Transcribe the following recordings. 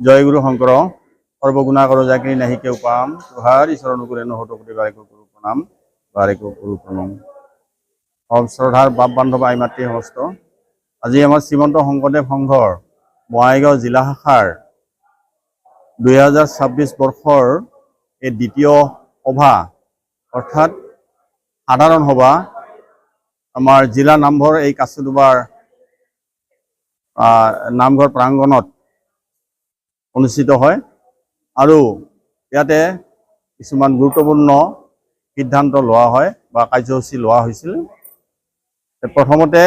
জয়গুরু শঙ্কর সর্বগুণা করো যাকে নাহি কেউ পাম তুহার ঈশ্বর অনুকূলে নহত কোটি বারেকো গুরু প্রণাম বারেকো গুরু প্রণাম। শ্রদ্ধার বাপ বান্ধৱ আই মাতৃ সমস্ত, আজি আমাৰ শ্ৰীমন্ত শংকৰদেৱ সংঘৰ বঙাইগাঁও জিলা শাখাৰ 2026 বৰ্ষৰ এই দ্বিতীয় সভা অৰ্থাৎ সাধাৰণ সভা আমাৰ জিলা নামঘৰ এই কাছুদুবাৰ নামঘৰ প্ৰাংগণত অনুষ্ঠিত হয় আৰু ইয়াতে কিছুমান গুৰুত্বপূৰ্ণ সিদ্ধান্ত লোৱা হয় বা কাৰ্যসূচী লোৱা হৈছিল। প্ৰথমতে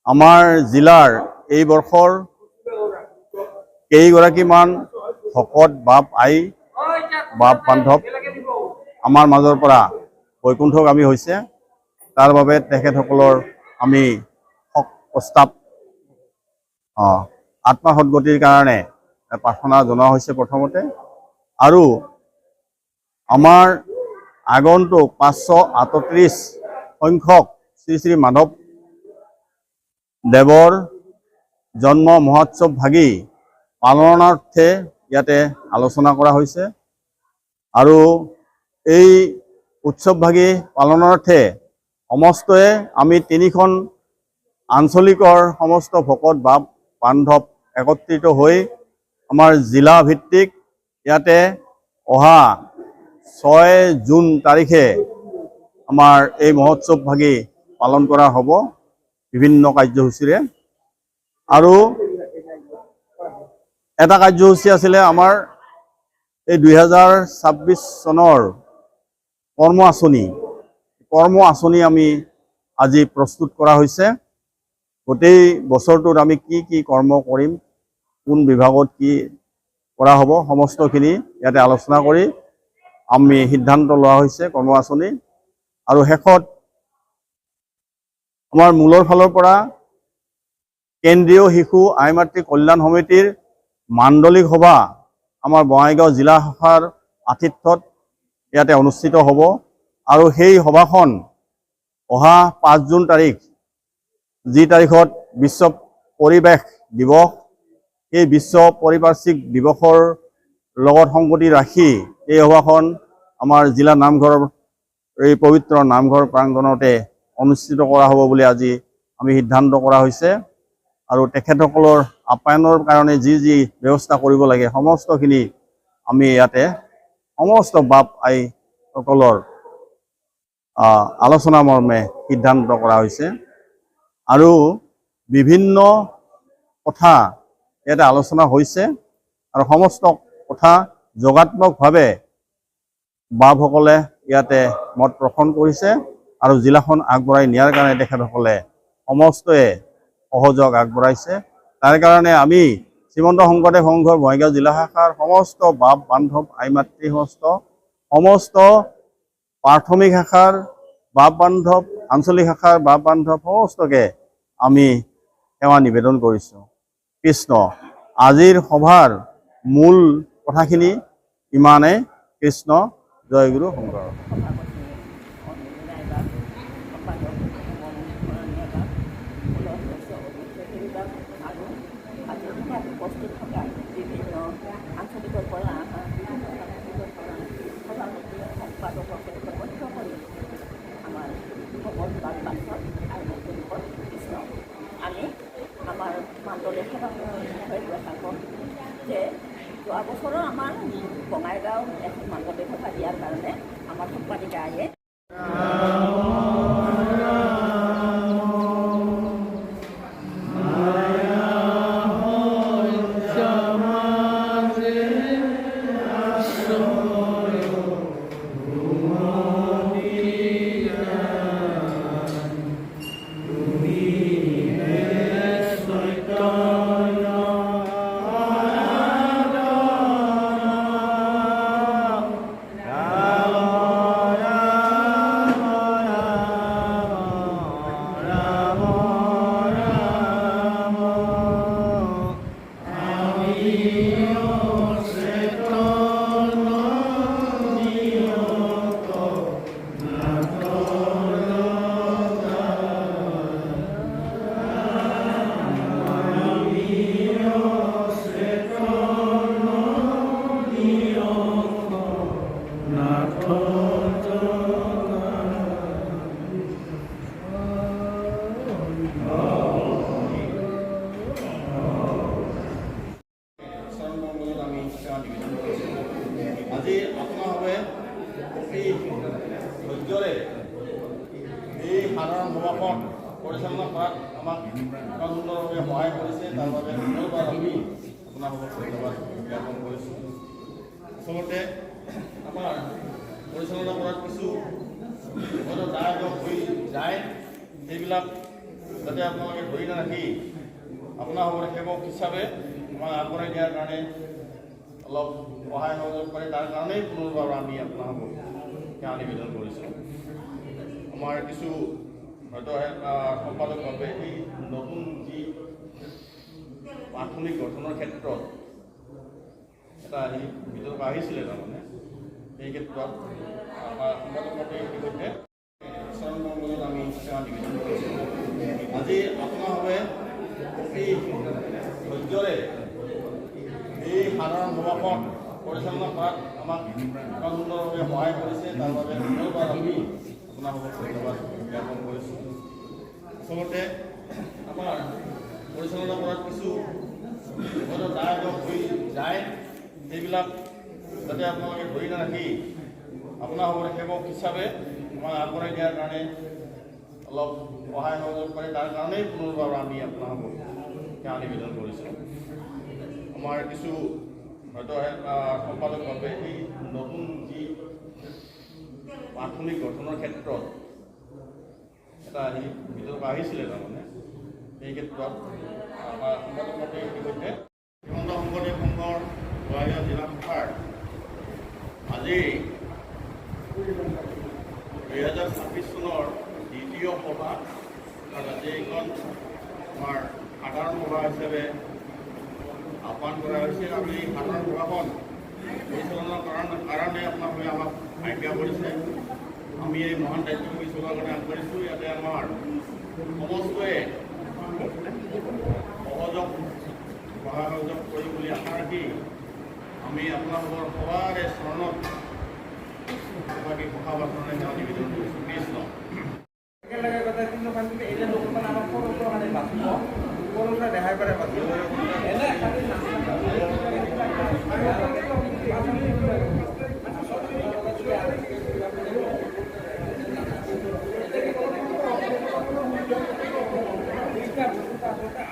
আমাৰ জিলাৰ এই বৰ্ষৰ কেইগৰাকীমান ভকত বাপ আই বাপ বান্ধৱ আমাৰ মাজৰ পৰা বৈকুণ্ঠগামী হৈছে, তাৰ বাবে তেখেতসকলৰ আমি প্ৰস্তাৱ আত্মা সদ্গতিৰ কাৰণে প্ৰাৰ্থনা জনোৱা হৈছে প্ৰথমতে। আৰু আমাৰ আগন্তুক 538 সংখ্যক শ্ৰী শ্ৰী মাধৱ দেৱৰ জন্ম মহোৎসৱ ভাগি পালনাৰ্থে ইয়াতে আলোচনা কৰা হৈছে আৰু এই উৎসৱ ভাগি পালনাৰ্থে সমস্তই আমি 3খন আঞ্চলিকৰ সমস্ত ভকত বাপ বান্ধৱ একত্ৰিত হৈ আমাৰ জিলা ভিত্তিক ইয়াতে অহা 6 জুন তাৰিখে আমাৰ এই মহোৎসৱ ভাগি পালন কৰা হ'ব বিভিন্ন কাৰ্যসূচীৰে। আৰু এটা কাৰ্যসূচী আছিলে আমাৰ এই 2026 চনৰ কৰ্ম আঁচনি আমি আজি প্ৰস্তুত কৰা হৈছে। গোটেই বছৰটোত আমি কি কি কৰ্ম কৰিম, কোন বিভাগত কি কৰা হ'ব, সমস্তখিনি ইয়াতে আলোচনা কৰি আমি সিদ্ধান্ত লোৱা হৈছে কৰ্ম আঁচনি। আৰু শেষত আমাৰ মূলৰ ফালৰ পৰা কেন্দ্ৰীয় শিশু আই মাতৃ কল্যাণ সমিতিৰ মাণ্ডলিক সভা আমাৰ বঙাইগাঁও জিলা শাখাৰ আতিথ্যত ইয়াতে অনুষ্ঠিত হ'ব আৰু সেই সভাখন অহা 5 জুন তাৰিখ, যি তাৰিখত বিশ্ব পৰিৱেশ দিৱস, এই বিশ্ব পাৰিপাৰ্শ্বিক দিৱসৰ লগত সংগতি ৰাখি এই সভাখন আমাৰ জিলা নামঘৰৰ এই পবিত্ৰ নামঘৰ প্ৰাংগণতে অনুষ্ঠিত কৰা হ'ব বুলি আজি আমি সিদ্ধান্ত কৰা হৈছে। আৰু তেখেতসকলৰ আপ্যায়নৰ কাৰণে যি যি ব্যৱস্থা কৰিব লাগে সমস্তখিনি আমি ইয়াতে সমস্ত বাপ আইসকলৰ আলোচনা মৰ্মে সিদ্ধান্ত কৰা হৈছে আৰু বিভিন্ন কথা ইয়াতে আলোচনা হৈছে আৰু সমস্ত কথা যোগাত্মকভাৱে বাপসকলে ইয়াতে মত পোষণ কৰিছে আৰু জিলাখন আগবঢ়াই নিয়াৰ কাৰণে তেখেতসকলে সমস্তই সহযোগ আগবঢ়াইছে। তাৰ কাৰণে আমি শ্ৰীমন্ত শংকৰদেৱ সংঘৰ বঙাইগাঁও জিলা শাখাৰ সমস্ত বাপ বান্ধৱ আই মাতৃ সমস্ত প্ৰাথমিক শাখাৰ বাপ বান্ধৱ, আঞ্চলিক শাখাৰ বাপ বান্ধৱ সমস্তকে আমি সেৱা নিবেদন কৰিছোঁ। কৃষ্ণ। আজিৰ সভাৰ মূল কথাখিনি ইমানে। কৃষ্ণ। জয় গুৰু শংকৰ। উপস্থিত থকা বিভিন্ন আঞ্চলিকৰ পৰা সম্পাদককে লক্ষ্য কৰি আমাৰ ভগৱান বান্ধৱ আৰু কৃষ্ণ আমি আমাৰ মাণ্ডলিক বিষয়ে কথা কওঁ যে যোৱা বছৰৰ আমাৰ বঙাইগাঁও এখন মাণ্ডলিক সভা দিয়াৰ কাৰণে আমাৰ সম্পাদিকা আয়ে পৰিচালনা কৰাত আমাক ইমান সুন্দৰভাৱে সহায় কৰিছে, তাৰ বাবে ধন্যবাদ আমি আপোনালোকক ধন্যবাদ জ্ঞাপন কৰিছোঁ। আচলতে আমাৰ পৰিচালনা কৰাত কিছু হয়তো দায়িত্ব হৈ যায়, সেইবিলাক যাতে আপোনালোকে ধৰি নাৰাখি আপোনালোকৰ সেৱক হিচাপে আমাক আগবঢ়াই দিয়াৰ কাৰণে অলপ সহায় সহযোগ কৰে, তাৰ কাৰণেই পুনৰবাৰ আমি আপোনালোকক সেৱা নিবেদন কৰিছোঁ। আমাৰ কিছু হয়তো সম্পাদকভাৱে এই নতুন যি প্ৰাথমিক গঠনৰ ক্ষেত্ৰত এটা বিতৰ্ক আহিছিলে, তাৰমানে সেই ক্ষেত্ৰত আমাৰ সম্পাদকভাৱে ইতিমধ্যে চৰণ মংগলত আমি সেৱা নিবেদন কৰিছোঁ। আজি আপোনালোকে অতি ধৈৰ্যৰে এই সাধাৰণ সভাখন পৰিচালনা কৰাত আমাক ইমান সুন্দৰভাৱে সহায় কৰিছে, তাৰ বাবে ধন্যবাদ আমি আপোনালোকক ধন্যবাদ জ্ঞাপন কৰিছোঁ। আচলতে আমাৰ পৰিচালনা কৰাত কিছু হয়তো দায়িত্ব হৈ যায়, সেইবিলাক যাতে আপোনালোকে ধৰি নাৰাখি আপোনালোকৰ সেৱক হিচাপে আমাক আগবঢ়াই দিয়াৰ কাৰণে অলপ সহায় সহযোগ কৰে, তাৰ কাৰণেই পুনৰবাৰ আমি আপোনালোকক সেৱা নিবেদন কৰিছোঁ। আমাৰ কিছু হয়তো সম্পাদকভাৱে এই নতুন যি প্ৰাথমিক গঠনৰ ক্ষেত্ৰত এটা বিতৰ্ক আহিছিলে, তাৰমানে সেই ক্ষেত্ৰত আমাৰ সম্পাদকভাৱে ইতিমধ্যে হিমন্ত শংকৰদেৱ সংঘৰ গোৱালিয়ৰ জিলা শাখাৰ আজি 2026 চনৰ দ্বিতীয় সভা, আজি এইখন আমাৰ সাধাৰণ সভা হিচাপে আহ্বান কৰা হৈছে। আমি এই সাধাৰণ সভাখন পৰিচালনাৰ কাৰণে আপোনালোকে আমাক আজ্ঞা কৰিছে। আমি এই মহান দায়িত্বখিনি চলোৱাৰ কাৰণে আগবাঢ়িছোঁ। ইয়াতে আমাৰ সমস্তই সহযোগ কৰি বুলি আশা ৰাখি আমি আপোনালোকৰ সবাৰে চৰণত বাকী কথা বাৰ্তাৰে সেৱা নিবেদন কৰিছোঁ। কৃষ্ণ। একেলগে কথা কিন্তু মানুহে এই যে লোকমান আমাক সৰুৰ পৰা মানে বাচিব, সৰুৰ পৰা ৰেহাই পাৰে বাচিব। এনে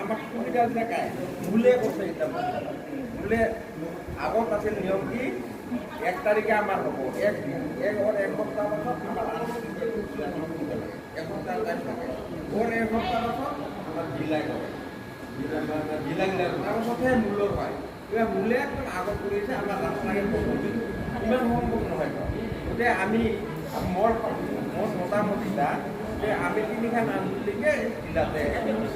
আমাক সুবিধা দেখায় ভুলে করছে এটা ভুলে আগত আছিল নিয়ম কি 1 তারিখে আমার হব এক সপ্তাহ পাছত আমার এক সপ্তাহ টাইম থাকে ওর এক সপ্তাহ পাছত আমার জিলাই করে জিলাই তাৰপাছতহে মূলৰ পায় কিবা মূলে একদম আগত কৰিছে আমাৰ ৰাস্তাকে পদ্ধতি ইমান সম্ভৱ নহয়। গতিকে আমি মোৰ মোটামুটিটা যে আমি তিনিখন আঞ্চলিকে জিলাতে আমাৰ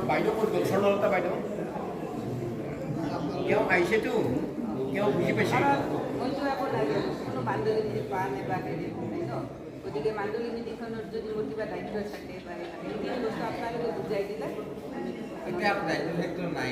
বাইদেউ ক'ত গ'ল স্বৰ্ণলতা বাইদেউ তেওঁ আহিছেতো তেওঁ বুজি পাইছে মইতো আকৌ লাগে কোনো বান্ধৱী পোৱা নাই বা হেৰি নাই ন গতিকে বান্ধৱী নীতিখনত যদি মোৰ কিবা দায়িত্ব থাকে বা সেইখিনি বস্তু আপোনালোকে বুজাই দিলে এতিয়া দায়িত্ব নাই